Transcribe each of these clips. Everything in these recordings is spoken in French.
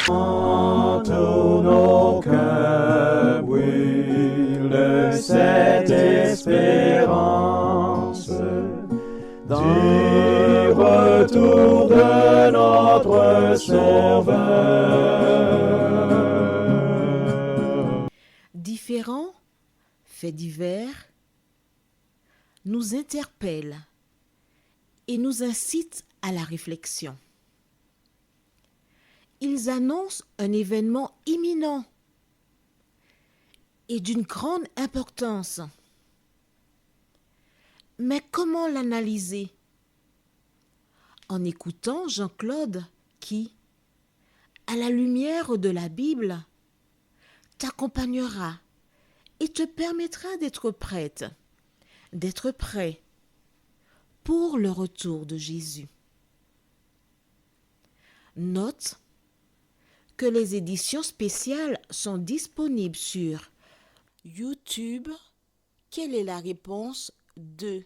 Tous nos cœurs brûlent de cette espérance du retour de notre Sauveur. Différents faits divers nous interpellent et nous incitent à la réflexion. Ils annoncent un événement imminent et d'une grande importance. Mais comment l'analyser? En écoutant Jean-Claude qui, à la lumière de la Bible, t'accompagnera et te permettra d'être prête, d'être prêt pour le retour de Jésus. Note que les éditions spéciales sont disponibles sur YouTube. Quelle est la réponse 2?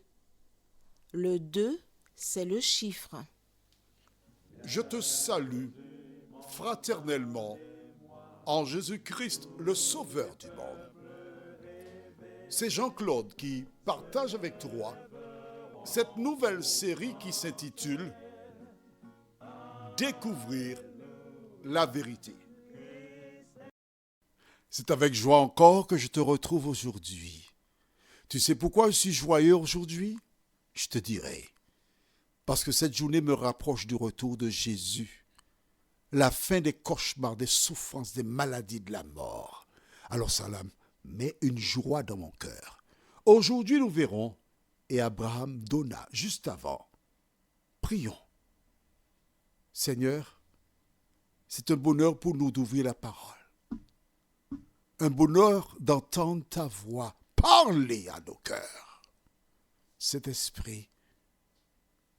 Le 2, c'est le chiffre. Je te salue fraternellement en Jésus-Christ, le Sauveur du monde. C'est Jean-Claude qui partage avec toi cette nouvelle série qui s'intitule « Découvrir la vérité ». C'est avec joie encore que je te retrouve aujourd'hui. Tu sais pourquoi je suis joyeux aujourd'hui? Je te dirai. Parce que cette journée me rapproche du retour de Jésus. La fin des cauchemars, des souffrances, des maladies, de la mort. Alors ça met une joie dans mon cœur. Aujourd'hui, nous verrons, et Abraham donna juste avant. Prions. Seigneur, c'est un bonheur pour nous d'ouvrir la parole. Un bonheur d'entendre ta voix parler à nos cœurs. Cet esprit,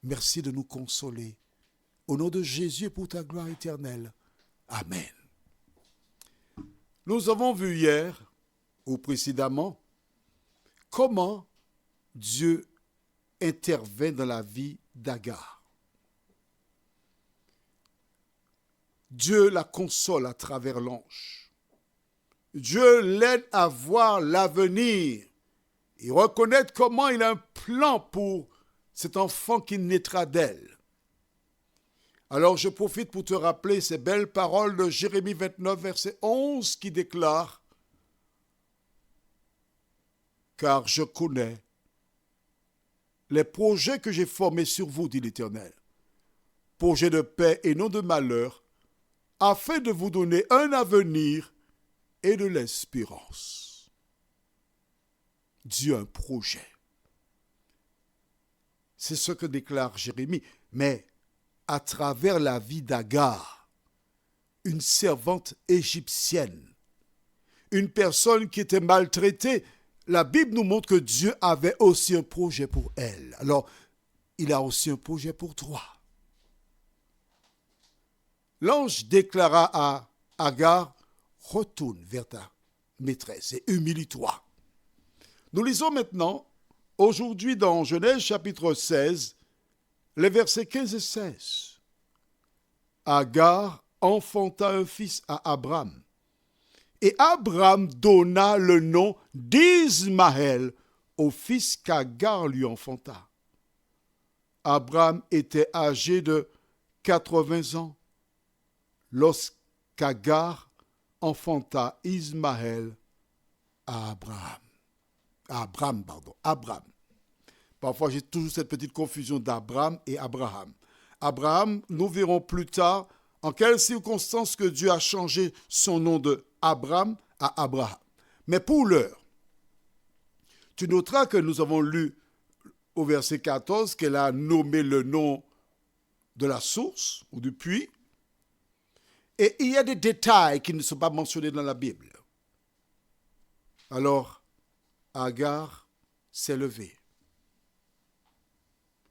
merci de nous consoler. Au nom de Jésus et pour ta gloire éternelle. Amen. Nous avons vu hier, ou précédemment, comment Dieu intervient dans la vie d'Agar. Dieu la console à travers l'ange. Dieu l'aide à voir l'avenir et reconnaître comment il a un plan pour cet enfant qui naîtra d'elle. Alors je profite pour te rappeler ces belles paroles de Jérémie 29, verset 11 qui déclare « Car je connais les projets que j'ai formés sur vous, dit l'Éternel, projets de paix et non de malheur, afin de vous donner un avenir et de l'espérance. » Dieu a un projet. C'est ce que déclare Jérémie. Mais à travers la vie d'Agar, une servante égyptienne, une personne qui était maltraitée, la Bible nous montre que Dieu avait aussi un projet pour elle. Alors, il a aussi un projet pour toi. L'ange déclara à Agar, retourne vers ta maîtresse et humilie-toi. Nous lisons maintenant, aujourd'hui dans Genèse chapitre 16, les versets 15 et 16. Agar enfanta un fils à Abram. Et Abram donna le nom d'Ismaël au fils qu'Agar lui enfanta. Abram était âgé de 80 ans lorsqu'Agar enfanta Ismaël à Abram. Parfois, j'ai toujours cette petite confusion d'Abram et Abraham. Abraham, nous verrons plus tard en quelles circonstances que Dieu a changé son nom de Abram à Abraham. Mais pour l'heure, tu noteras que nous avons lu au verset 14 qu'elle a nommé le nom de la source ou du puits. Et il y a des détails qui ne sont pas mentionnés dans la Bible. Alors, Agar s'est levée.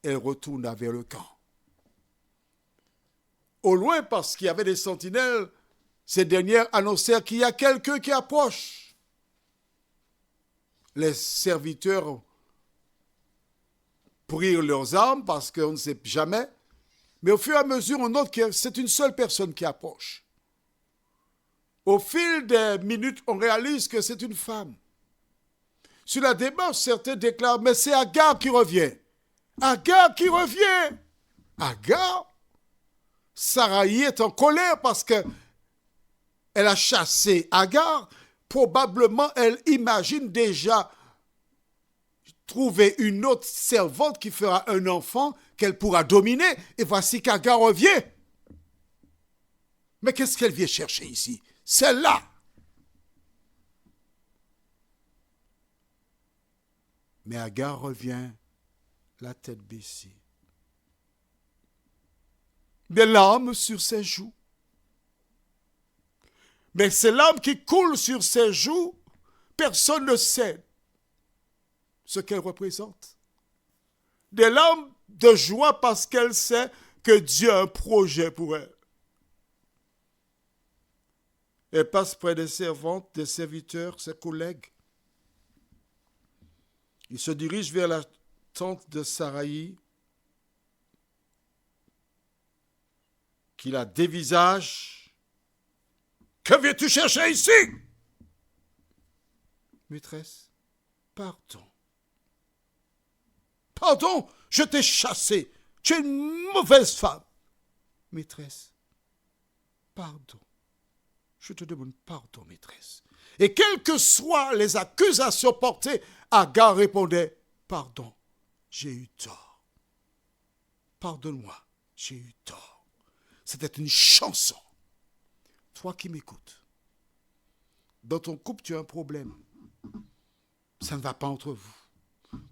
Elle retourna vers le camp. Au loin, parce qu'il y avait des sentinelles, ces dernières annoncèrent qu'il y a quelqu'un qui approche. Les serviteurs prirent leurs armes parce qu'on ne sait jamais. Mais au fur et à mesure, on note que c'est une seule personne qui approche. Au fil des minutes, on réalise que c'est une femme. Sur la démarche, certains déclarent, mais c'est Agar qui revient. Agar qui revient. Agar, Sarai est en colère parce que elle a chassé Agar. Probablement, elle imagine déjà trouver une autre servante qui fera un enfant qu'elle pourra dominer. Et voici qu'Agar revient. Mais qu'est-ce qu'elle vient chercher ici? Celle-là. Mais Agar revient la tête baissée. Des larmes sur ses joues. Mais ces larmes qui coulent sur ses joues, personne ne sait ce qu'elles représentent. Des larmes de joie parce qu'elle sait que Dieu a un projet pour elle. Elle passe près des servantes, des serviteurs, ses collègues. Il se dirige vers la tente de Sarai, qui la dévisage. Que viens-tu chercher ici? Maîtresse, pardon. Pardon, je t'ai chassée. Tu es une mauvaise femme. Maîtresse, pardon. Je te demande pardon, maîtresse. Et quelles que soient les accusations portées, Agar répondait, pardon, j'ai eu tort. Pardonne-moi, j'ai eu tort. C'était une chanson. Toi qui m'écoutes, dans ton couple, tu as un problème. Ça ne va pas entre vous.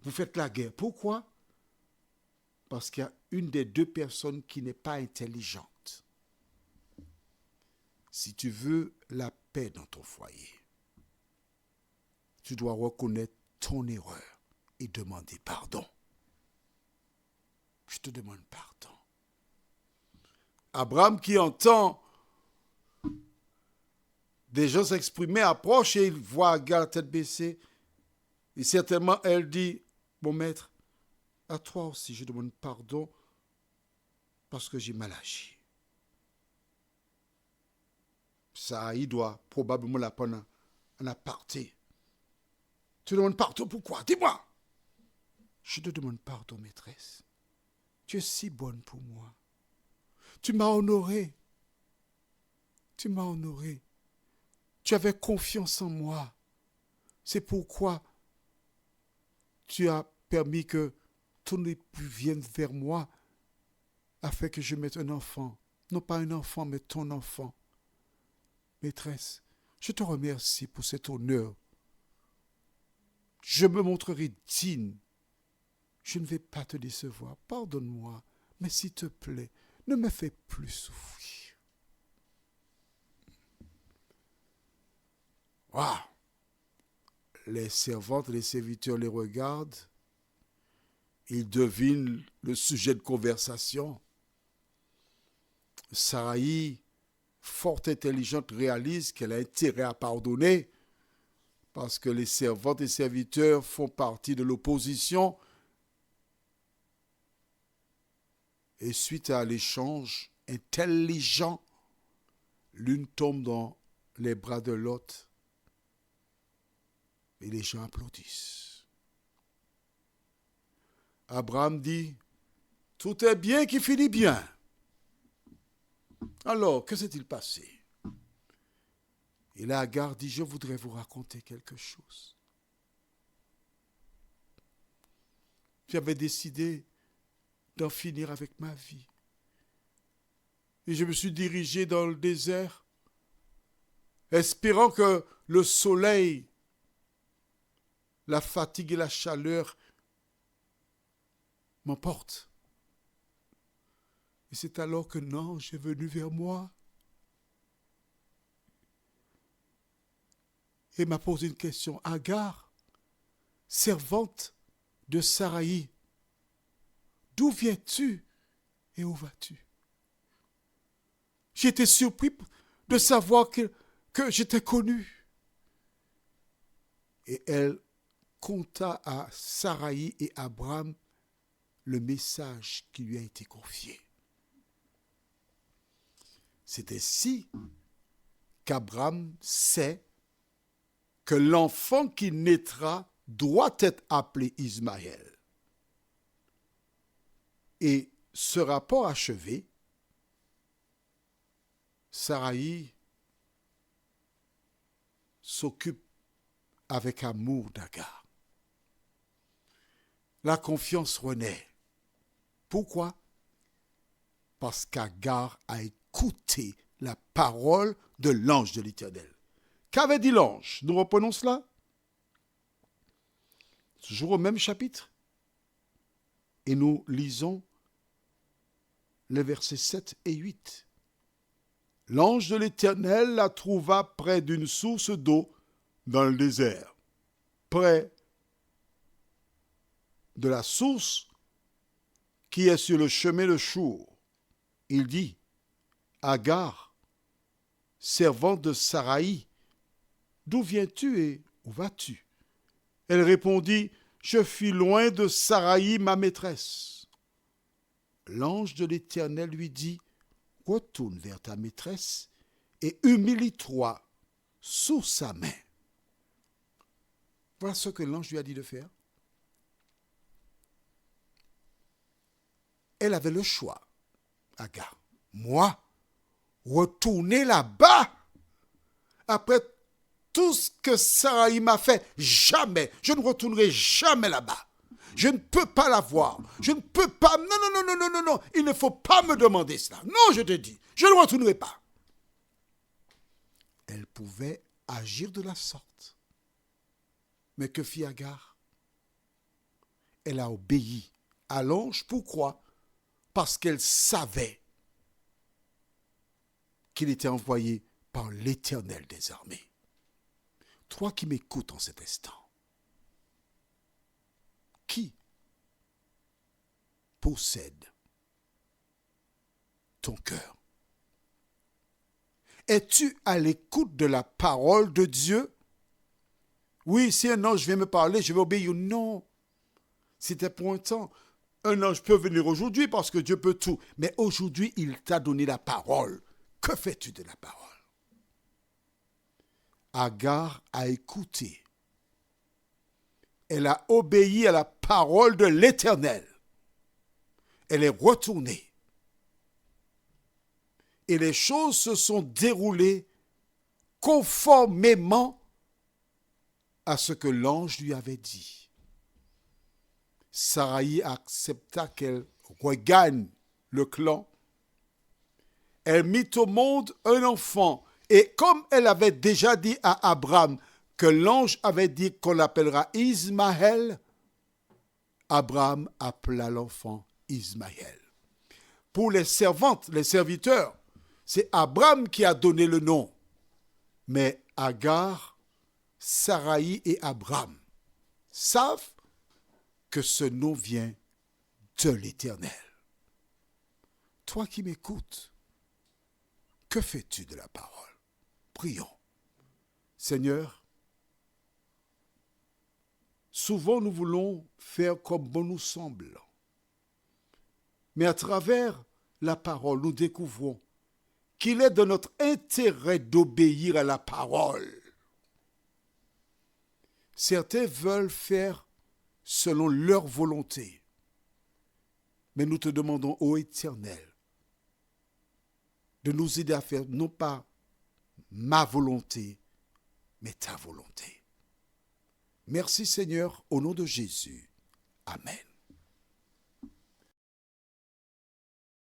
Vous faites la guerre. Pourquoi? Parce qu'il y a une des deux personnes qui n'est pas intelligente. Si tu veux la paix dans ton foyer, tu dois reconnaître ton erreur et demander pardon. Je te demande pardon. Abraham qui entend des gens s'exprimer approche et il voit Agar la tête baissée. Et certainement elle dit, mon maître, à toi aussi je demande pardon parce que j'ai mal agi. Ça, il doit probablement la prendre en aparté. Tu demandes pardon pourquoi? Dis-moi. Je te demande pardon, maîtresse. Tu es si bonne pour moi. Tu m'as honoré. Tu m'as honoré. Tu avais confiance en moi. C'est pourquoi tu as permis que ton époux vienne vers moi afin que je mette un enfant. Non pas un enfant, mais ton enfant. Maîtresse, je te remercie pour cet honneur. Je me montrerai digne. Je ne vais pas te décevoir. Pardonne-moi, mais s'il te plaît, ne me fais plus souffrir. Waouh! Les servantes, les serviteurs les regardent. Ils devinent le sujet de conversation. Sarai, fort intelligente, réalise qu'elle a intérêt à pardonner parce que les servantes et serviteurs font partie de l'opposition. Et suite à l'échange intelligent, l'une tombe dans les bras de l'autre et les gens applaudissent. Abraham dit, tout est bien qui finit bien. Alors, que s'est-il passé? Et là, Agar dit, je voudrais vous raconter quelque chose. J'avais décidé d'en finir avec ma vie. Et je me suis dirigé dans le désert, espérant que le soleil, la fatigue et la chaleur m'emportent. Et c'est alors que l'ange est venu vers moi et m'a posé une question. Agar, servante de Sarai, d'où viens-tu et où vas-tu? J'étais surpris de savoir que j'étais connu. Et elle conta à Sarai et Abraham le message qui lui a été confié. C'est ainsi qu'Abraham sait que l'enfant qui naîtra doit être appelé Ismaël. Et ce rapport achevé, Saraï s'occupe avec amour d'Agar. La confiance renaît. Pourquoi? Parce qu'Agar a écouté la parole de l'ange de l'Éternel. Qu'avait dit l'ange? Nous reprenons cela. Toujours au même chapitre. Et nous lisons les versets 7 et 8. L'ange de l'Éternel la trouva près d'une source d'eau dans le désert, près de la source qui est sur le chemin de Chour. Il dit, Agar, servante de Saraï, d'où viens-tu et où vas-tu? Elle répondit, je fuis loin de Saraï, ma maîtresse. L'ange de l'Éternel lui dit, retourne vers ta maîtresse et humilie-toi sous sa main. Voilà ce que l'ange lui a dit de faire. Elle avait le choix, Agar. Moi, retourner là-bas, après tout ce que Saraï m'a fait, jamais, je ne retournerai jamais là-bas. Je ne peux pas la voir. Je ne peux pas. Non. Il ne faut pas me demander cela. Non, je te dis, je ne retournerai pas. Elle pouvait agir de la sorte. Mais que fit Agar? Elle a obéi à l'ange. Pourquoi? Parce qu'elle savait qu'il était envoyé par l'Éternel des armées. Toi qui m'écoutes en cet instant, qui possède ton cœur? Es-tu à l'écoute de la parole de Dieu? Oui, si un ange vient me parler, je vais obéir. Non, c'était pour un temps. Un ange peut venir aujourd'hui parce que Dieu peut tout. Mais aujourd'hui, il t'a donné la parole. Que fais-tu de la parole? Agar a écouté. Elle a obéi à la parole de l'Éternel. Elle est retournée. Et les choses se sont déroulées conformément à ce que l'ange lui avait dit. Saraï accepta qu'elle regagne le clan. Elle mit au monde un enfant. Et comme elle avait déjà dit à Abraham que l'ange avait dit qu'on l'appellera Ismaël, Abraham appela l'enfant Ismaël. Pour les servantes, les serviteurs, c'est Abraham qui a donné le nom. Mais Agar, Saraï et Abraham savent que ce nom vient de l'Éternel. Toi qui m'écoutes, que fais-tu de la parole? Prions. Seigneur, souvent nous voulons faire comme bon nous semble. Mais à travers la parole, nous découvrons qu'il est de notre intérêt d'obéir à la parole. Certains veulent faire selon leur volonté. Mais nous te demandons, ô Éternel, de nous aider à faire non pas ma volonté, mais ta volonté. Merci Seigneur, au nom de Jésus. Amen.